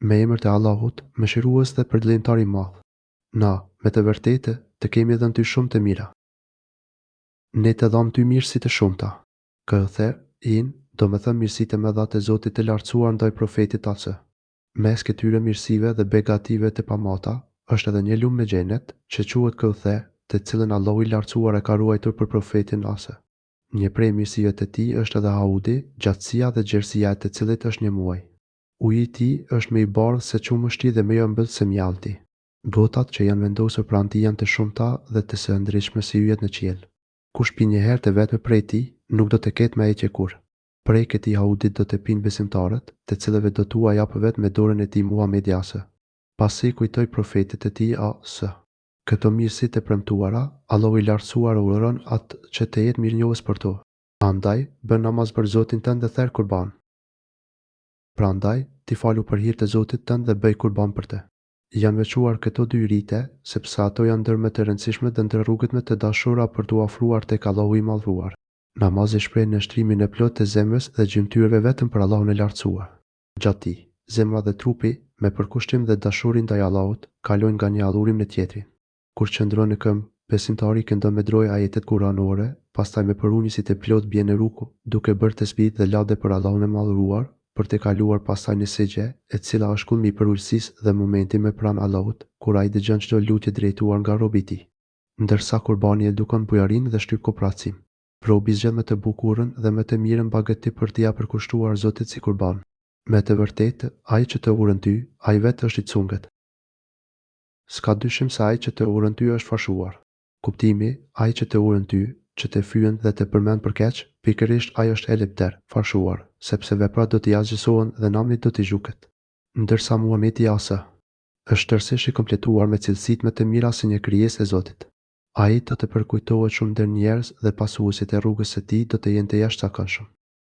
Me emër të Allahut, mëshirues dhe përdlimtar i madh. Na, me të vërtetë, të kemi dhënë ty shumë të mira. Ne të dham ty mirësi të shumta. Do me thënë mirësitë e mëdha të Zotit të lartësuar ndaj profetit Ase. Mes këtyre mirësive dhe begative të pamata, është edhe një lumë me xhenet, që quhet Kauther, të cilën Allahu i lartësuar e ka ruajtur për profetin Ase. Një prej mirësive të tij është edhe haudi, gjatësia dhe gjerësia e të cilit është një muaj. Uji i tij është më i bardhë se qumështi dhe më i ëmbël se mjalti. Gotat që janë vendosur pranë tij janë të shumta dhe të së ndritshme si yjet në qiell. Kush pi një herë të vetme prej tij, nuk do të ketë më ecje kurrë. Prej këtij haudit do të pinë besimtarët, të cilëve do t'ua jap vetë me dorën e tij Muhamedi Ase. Pasi kujtoi profetit e tij Ase. Këto mirësi të premtuara, Allahu i lartësuar urdhëron atë që të jetë mirënjohës për to. Andaj, bën namaz për Zotin tënd dhe therr kurban. Prandaj, ti falu për hir të Zotit tënd dhe bëj kurban për të. Janë veçuar këto dy rite, sepse ato janë ndër më të rëndësishme dhe ndër rrugët më të dashura për t'u ofruar tek Allahu i madhruar. Namazi shpreh nështrimin e plotë të zemrës dhe gjymtyreve vetëm për Allahun e lartësuar. Gjatë tij, zemra dhe trupi, me përkushtim dhe dashuri ndaj Allahut, kalojnë nga një adhurim në tjetrin. Kur qëndron në këmbë, besimtari këndon me droj ajetet kuranore, pastaj me përunjësit e plot bie në ruku, duke bërë tesbih dhe lade për Allahun e madhruar, për të kaluar pastaj në sejgje, e cila është kulmi i përulësisë dhe momenti me pranë Allahut, kur ai dëgjon çdo lutje drejtuar nga robi i tij. Ndërsa kurbani edukon bujarinë dhe shtyp kopracim. Robi zgjedh më të bukurën dhe më të mirën bagëti për t'ia përkushtuar Zotit si kurban. Me të vërtetë, ai që të urën ty, ai vetë është i cungët. S'ka dyshim se ai që të urën ty është fashuar. Kuptimi, ai që të urën ty, që të fyen dhe të përmend për keq, pikërisht ai është elipter, fashuar, sepse veprat do t'i asgjësohen dhe namni do t'i zhuket. Ndërsa Muhamedi Ase është tërësisht i kompletuar me cilësitë më të mira si një krijesë e Zotit. Ai do të përkujtohet shumë ndër njerëz dhe pasuesit e rrugës së tij do të jenë të jashtëzakonshëm.